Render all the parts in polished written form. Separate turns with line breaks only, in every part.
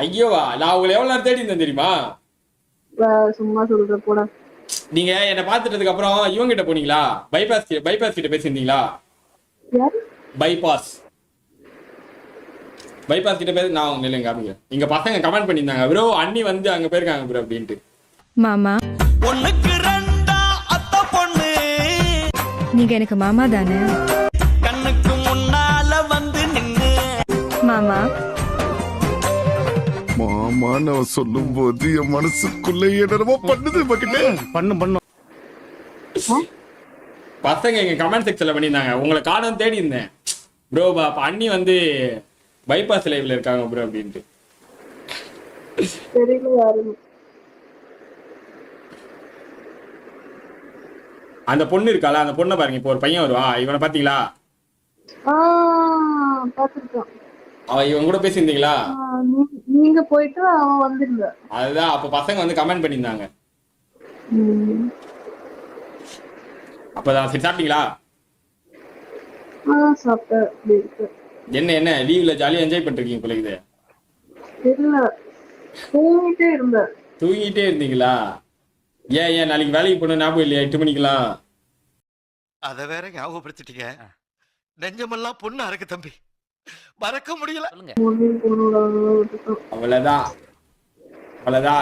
Iowa, நான் உங்களை எவ்வளவு நேரம் தேடி இருந்தேன் தெரியுமா?
சும்மா சொல்ற போட.
நீங்க என்ன பாத்துட்டதுக்கு அப்புறம் இவங்க கிட்ட போனீங்களா? பைபாஸ் கிட்ட பேசியிருந்தீங்களா? பைபாஸ் கிட்ட பேச நான் உங்க இல்லைங்க காமிங்க. இங்க பசங்க கமெண்ட் பண்ணியிருந்தாங்க, ப்ரோ அண்ணி வந்து அங்க போயிருக்காங்க ப்ரோ அப்படின்ட்டு.
மாமா
ஒண்ணுக்கு ரெண்டா அத்த பொண்ணு,
நீங்க எனக்கு மாமா தானே?
கண்ணுக்கு முன்னால வந்து நின்னு
மாமா
மாமான்னு அவ சொல்லும் போது என் மனசுக்குள்ள என்னமோ பண்ணுது பக்கெட்டு.
பண்ணும்
பசங்க இங்க கமெண்ட் செக்ஷன்ல பண்ணியிருந்தாங்க, உங்களை காணோம் தேடி இருந்தேன் ப்ரோ, அண்ணி வந்து பைபாஸ் லைவ்ல இருக்காங்க ப்ரோ அப்படின்ட்டு.
தெரியல யாருன்னு.
அந்த பொண்ணு இருக்கால, அந்த பொண்ணை பாருங்க. இப்போ ஒரு பையன் வருவான், இவனை பாத்தீங்களா?
பாத்துருக்கோம்.
அவ இவன் கூட பேசியிருந்தீங்களா?
நீங்க போயிட்டு அவன் வந்திருந்த.
அதுதான் அப்ப பசங்க வந்து கமெண்ட் பண்ணியிருந்தாங்க. அப்பதான் சரி சாப்பிட்டீங்களா?
சாப்பிட்டேன்.
என்ன லீவ்ல ஜாலியா என்ஜாய் பண்ணிருக்கீங்க போல இது.
இல்ல,
தூங்கிட்டே இருந்தீங்களா? ஏன் நாளைக்கு வேலைக்கு போன ஞாபகம் இல்லையா? 8 மணிக்கெல்லாம்.
அத வேற ஞாபகப்படுத்திட்டீங்க. நெஞ்சமெல்லாம் பொண்ணு அறக்கு தம்பி, மறக்க முடியல.
அவ்வளவுதான்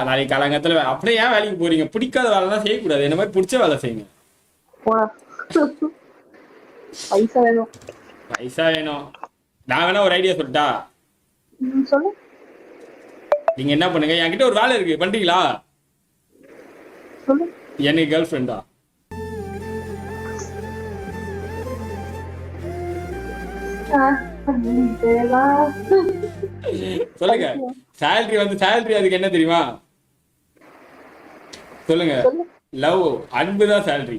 நாளைக்கு காலங்கத்துல அப்படியே ஏன் வேலைக்கு போறீங்க? பிடிக்காத வேலை தான் செய்யக்கூடாது, என்ன மாதிரி பிடிச்ச வேலை செய்யுங்க. பைசா வேணும். நான் வேணா ஒரு ஐடியா சொல்லட்டா? நீங்க என்ன பண்ணுங்க, என்கிட்ட ஒரு வேலை இருக்கு, பண்றீங்களா? எனக்கு கேர்ள் ஃப்ரெண்டா? சொல்லுங்க. சேலரி அதுக்கு என்ன தெரியுமா? சொல்லுங்க. லவ், அன்புதான் சேலரி.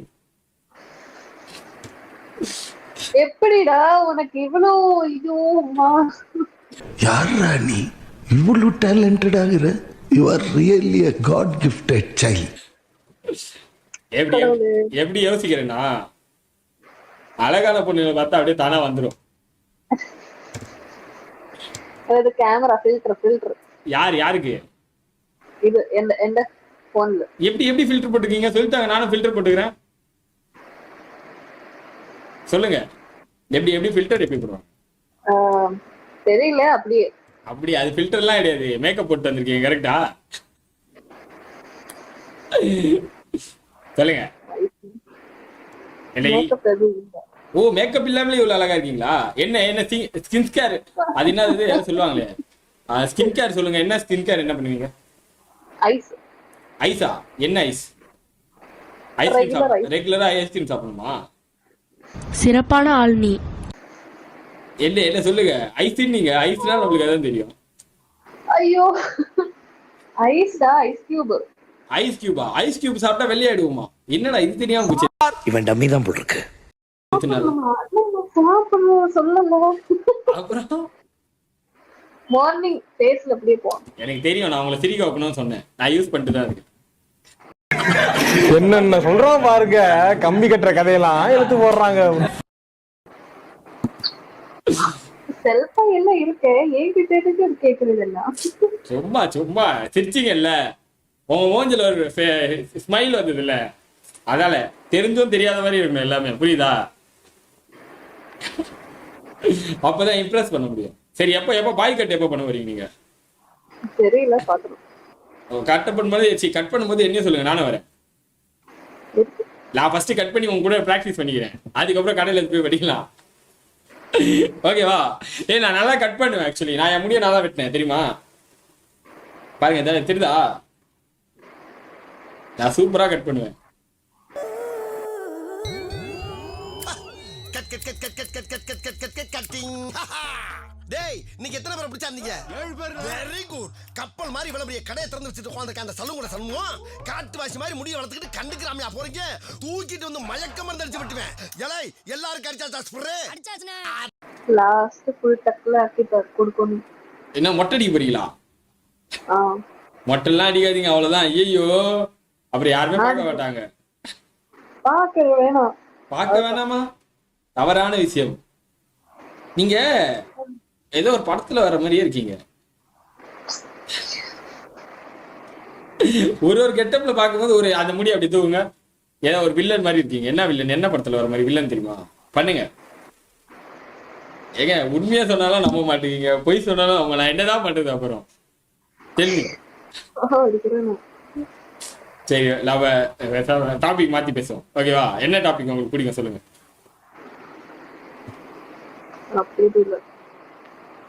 எப்படிடா உனக்கு இவ்வளவு இதுவும்?
யாரா நீ இவ்வளவு டேலண்டட் ஆகுற? You are really a god gifted child.
எப்படி யோசிக்கிறேன்னா, அழகான பொண்ணுங்களை பார்த்தா அப்படியே தானா வந்துடும்.
அது கேமரா ஃபில்டர்.
யாருக்கு
இது? எந்த போன்ல
எப்படி ஃபில்டர் போட்டுக்கீங்க? சொல்லிட்டாங்க, நானும் ஃபில்டர் போட்டுக்கிறேன். சொல்லுங்க, எப்படி ஃபில்டர் எப்படி போடுவாங்க?
தெரியல.
அப்படி அது ஃபில்டர்லாம் கிடையாது, மேக்கப் போட்டு வந்திருக்கீங்க. கரெக்டா? சொல்லுங்க. ஓ, மேக்கப் இல்லாமலே இவ்வளவு அழகா இருக்கீங்களா? என்ன ஸ்கின் கேர் அது என்னது சொல்லுவாங்களே, ஸ்கின் கேர் சொல்லுங்க. என்ன ஸ்கின் கேர் என்ன பண்ணுவீங்க? ஐஸா? என்ன ஐஸ்? ஐஸ்கிரீம் ரெகுலரா ஐஸ்கிரீம் சாப்பிடணுமா?
சிறப்பான ஆள் நீ.
என்ன சொல்லுங்க. ஐஸ் நீங்க ஐஸ்னா நம்மளுக்கு அதான் தெரியும்.
ஐயோ, ஐஸ்டா? ஐஸ் கியூபா? ஐஸ் கியூப் சாப்பிட்டா வெள்ளையாடுவோமா? என்னடா இது தெரியாம போச்சு.
இவன் டம்மி தான் போட்டுருக்கு.
அப்புறம்
மார்னிங் ஃபேஸ்ல அப்படியே போ.
எனக்கு தெரியும், நான் உங்களை சிரிக்க வைக்கணும்னு சொன்னேன். நான் யூஸ் பண்ணிட்டு தான் இருக்கேன்.
என்னென்ன சொல்றோம் பாருங்க, கம்பி கட்டுற கதையெல்லாம் எடுத்து போடுறாங்க.
செல்ஃபா எல்லாம் இருக்கு, ஏங்கிட்டே கேக்குறது எல்லாம்.
சும்மா சிரிச்சிங்கல்ல, உங்க மூஞ்சில ஒரு ஸ்மைல் வந்தது இல்ல, அதால தெரிஞ்சும் தெரியாத மாதிரி இருக்கணும் எல்லாமே. புரியுதா? அப்பதான் இம்ப்ரெஸ் பண்ண முடியும். சரி, எப்ப பாய் கட் எப்ப பண்ண வரீங்க நீங்க?
தெரியல, பாத்துறோம்.
கட் பண்ணும்போது என்ன சொல்லுங்க, நானும் வரேன். நான் ஃபர்ஸ்ட் கட் பண்ணி உங்க கூட பிராக்டிஸ் பண்ணிக்கிறேன், அதுக்கப்புறம் கடையில போய் படிக்கலாம். ஓகேவா? நான் நல்லா கட் பண்ணுவேன். ஆக்சுவலி நான் என் முடிய நல்லா வெட்டினேன் தெரியுமா? பாருங்க, தெரியுதா? நான் சூப்பரா கட் பண்ணுவேன்.
டேய், நீங்க எத்தனை பேரை பிடிச்சாந்தீங்க? 7 பேர். Very good. கப்பல் மாதிரி இவ்வளவு பெரிய கடையை திறந்து வச்சிட்டு உட்கார்ந்திருக்க அந்த சலூங்கோட சண்முகம், காட்டுவாசி மாதிரி முடிய வளர்த்துக்கிட்டு கண்டுக்கிறாமையா போறீங்க? தூக்கிட்டு வந்து மயக்க மருந்து அடிச்சு விட்டுவேன். எலை எல்லாரும் கடிச்சா ஸ்ப்ரே அடிச்சாச்சுனா
லாஸ்ட் ஃபுல் டக்ல ஆக்கிட்டு கொடுக்கணும்.
என்ன மொட்டை அடிக்க போறீங்களா? மொட்டெல்லாம் அடிக்காதீங்க, அவ்வளவுதான். ஐயோ, அப்புறம் யாருமே பார்க்க மாட்டாங்க. பார்க்க வேணாமா? தவறான விஷயம். நீங்க ஏதோ ஒரு படத்துல வர மாதிரியே இருக்கீங்க. ஒரு கெட்டப்ல பார்க்கும்போது ஒரு அந்த முடி அப்படி தூவுங்க. ஏதோ ஒரு வில்லன் மாதிரி இருக்கீங்க. என்ன வில்லன்? என்ன படத்துல வர மாதிரி வில்லன் தெரியுமா? பண்ணுங்க. ஏங்க உண்மையா சொன்னாலும் நம்ப மாட்டேங்க, பொய் சொன்னாலும் அவங்க நான் என்னதான் பண்றது அப்புறம் தெரியுங்க. சரி நம்ம டாபிக் மாத்தி பேசுவோம் ஓகேவா? என்ன டாபிக் உங்களுக்கு பிடிக்கும் சொல்லுங்க.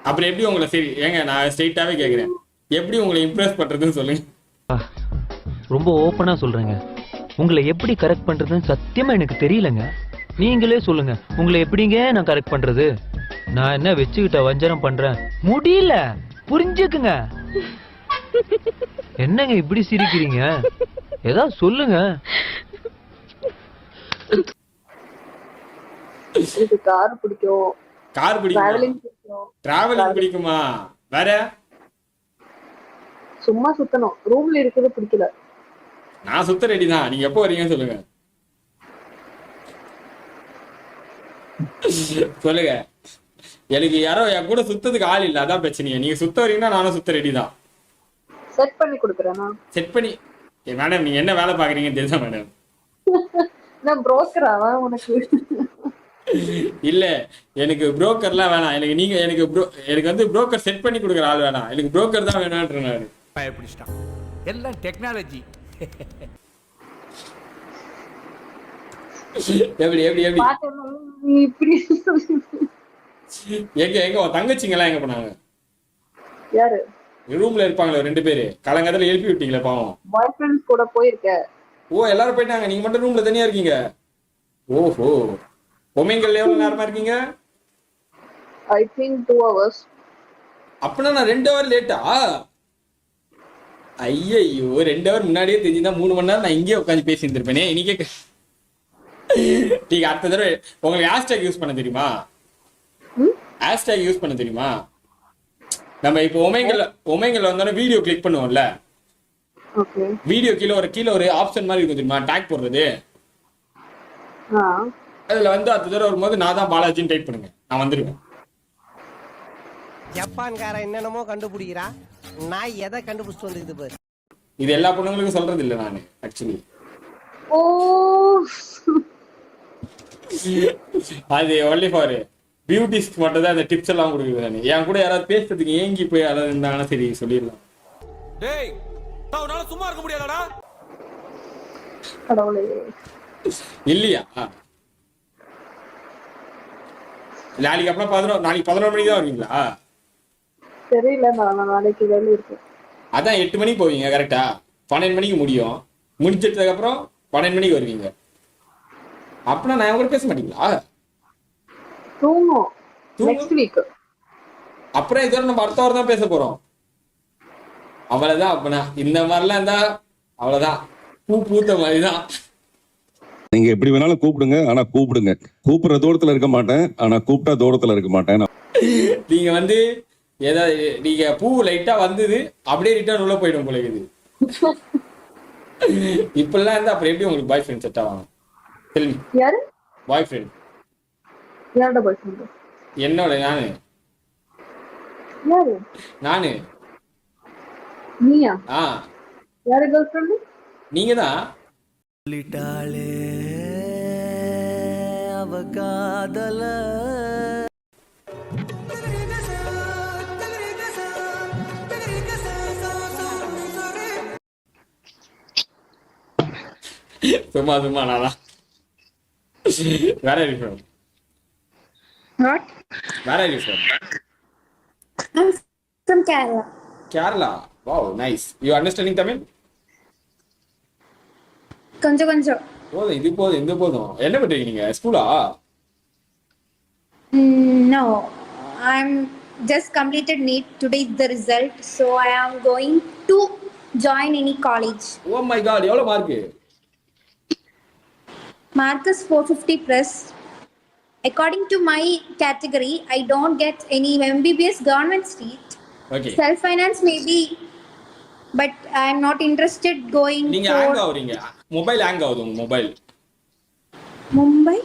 அப்புறம் எப்படி உங்களை சரி ஏங்க நான் ஸ்ட்ரெயிட்டாவே கேக்குறேன், எப்படி உங்களை இம்ப்ரெஸ் பண்றதுன்னு சொல்லுங்க.
ரொம்ப ஓப்பனா சொல்றேங்க, உங்களை எப்படி கரெக்ட் பண்றதுன்னு சத்தியமா எனக்கு தெரியலங்க. நீங்களே சொல்லுங்க, உங்களை எப்படிங்க நான் கரெக்ட் பண்றது? நான் என்ன வச்சுக்கிட்ட வஞ்சனம் பண்றேன்? முடியல, புரிஞ்சுக்குங்க. என்னங்க இப்படி சிரிக்கிறீங்க? ஏதாவது சொல்லுங்க.
கார் பிடிக்கும்.
கார் பிடிக்கும். டிராவலிங் பிடிக்குமா? வேற
சும்மா சுத்தணும். ரூம்ல இருக்கிறது பிடிக்கல.
நான் சுத்த ரெடி தான், நீங்க எப்போ வரீங்கன்னு சொல்லுங்க. சொல்லுங்க. எனக்கு யாரோ என் கூட சுத்ததுக்கு ஆள் இல்ல, அதான் பிரச்சனையே. நீங்க சுத்த வரீங்கன்னா நானும் சுத்த ரெடி தான்.
செட் பண்ணி கொடுக்குறேனா? செட் பண்ணி
மேடம் நீங்க என்ன வேலை பாக்குறீங்கன்னு தெரியுதா மேடம்?
நான் புரோக்கராவா உனக்கு?
இல்ல எனக்கு புரோக்கர்லாம் வேணாம். எனக்கு நீங்க எனக்கு வந்து புரோக்கர் செட் பண்ணி கொடுக்குற ஆள் வேணாம், எனக்கு புரோக்கர் தான் வேணும்ன்ற நானு.
பயப்பிடிச்சிட்டான். எல்லாம் டெக்னாலஜி.
எப்படி எப்படி எப்படி
நீ இப்படி
எங்க உன் தங்கச்சிங்கெல்லாம் எங்க போனாங்க?
யாரு?
ரூம்ல இருப்பாங்களே 2 பேரு, கலங்கத்துல எழுப்பி விட்டீங்களே பாவம்.
பாய் ஃப்ரெண்ட்ஸ் கூட போயிருக்க.
ஓ எல்லாரும் போயிட்டாங்க, நீங்க மட்டும் ரூம்ல தனியா இருக்கீங்க. ஓஹோ, பொம்மைங்கள்ல எவ்வளவு நேரமா இருக்கீங்க?
I think 2 hours.
அப்பனா நான் 2 hour லேட்டா? ஐயோ 2 hour முன்னாடியே தெரிஞ்சுதான் 3 மணி நேரம் நான் இங்கே உட்காந்து பேசி இருந்திருப்பேனே. இன்னைக்கே நீங்க அடுத்த தடவை உங்களுக்கு ஹேஷ்டேக் யூஸ் பண்ண தெரியுமா? ஹேஷ்டேக் யூஸ் பண்ண தெரியுமா? நம்ம இப்போ ஒமேங்கல்ல வந்தோம்னா வீடியோ கிளிக் பண்ணுவோம்ல, வீடியோ கீழே ஒரு ஆப்ஷன் மாதிரி இருக்கும் தெரியுமா, டேக் போடுறது. அதுல வந்து அடுத்த தடவை வரும்போது நான் தான் பாலாஜின்னு டைப் பண்ணுங்க, நான் வந்துருவேன்.
ஜப்பான்கார என்னென்னமோ கண்டுபிடிக்கிறா, நான் எதை கண்டுபிடிச்சிட்டு வந்துக்குது பாரு.
இது எல்லா பொண்ணுங்களுக்கும் சொல்றது இல்லை நான் ஆக்சுவலி.
ஓ
அது ஒன்லி ஃபார் பியூட்டிஸ்க்கு மட்டும் தான் அந்த டிப்ஸ் எல்லாம் கொடுக்குறது. நான் என் கூட யாராவது பேசுறதுக்கு ஏங்கி போய் யாராவது இருந்தாங்கன்னா சரி சொல்லிடலாம்.
டேய் அவனால சும்மா இருக்க முடியாதடா.
கடவுளே
இல்லையா? நாளைக்கு அப்புறம் 11 மணிக்கு தான் வருவீங்களா?
தெரியல, நான் நாளைக்கு வேலை இருக்கு.
அதான் 8 மணிக்கு போவீங்க கரெக்டா? 12 மணிக்கு முடியும். முடிச்சதுக்கு அப்புறம் 12 மணிக்கு வருவீங்க. அப்படின்னா நான் கூட பேச மாட்டீங்களா?
Next week.
அப்புறம் இதோட நம்ம அடுத்த வாரம் தான் பேச போறோம். அவ்வளவுதான். அப்பனா இந்த மாதிரிலாம் இருந்தா அவ்வளவுதான், பூ பூத்த மாதிரிதான்.
நீங்க எப்படி வேணாலும் கூப்பிடுங்க, ஆனா கூப்பிடுங்க. கூப்பிடுற தூரத்துல இருக்க மாட்டேன், ஆனா கூப்பிட்டா தூரத்துல இருக்க மாட்டேன்.
நீங்க வந்து ஏதாவது நீங்க பூ லைட்டா வந்தது அப்படியே ரிட்டர்ன் உள்ள போயிடும் போல இது. இப்பெல்லாம் இருந்தா அப்புறம் எப்படி உங்களுக்கு பாய் ஃப்ரெண்ட் செட் ஆவாங்க? தெரியல.
யாரு
பாய் ஃப்ரெண்ட்?
யாரோட பாய் ஃப்ரெண்ட்?
என்னோட. நானு.
யாரு?
நானு.
நீயா? யாரு கேர்ள் ஃப்ரெண்ட்?
நீங்க தான்.
சொல்லிட்டாளே அவ காதல.
சும்மா நானா? Where are you from?
What?
Where are you from?
I'm from Kerala.
Kerala. Wow, nice. You understanding Tamil?
கொஞ்சம்
போதும், இது போதும். என்ன பண்றீங்க நீங்க? ஸ்கூலா?
No, I'm just completed NEET. Today is the result, so I am going to join any college.
Oh my god, எவ்வளவு mark?
Mark is 450 plus. According to my category, I don't get any MBBS government seat.
Okay.
Self finance maybe, but I'm not interested going.
நீங்க hang ஆவறீங்க. Mobile hang ஆகுது உங்க mobile.
Mumbai.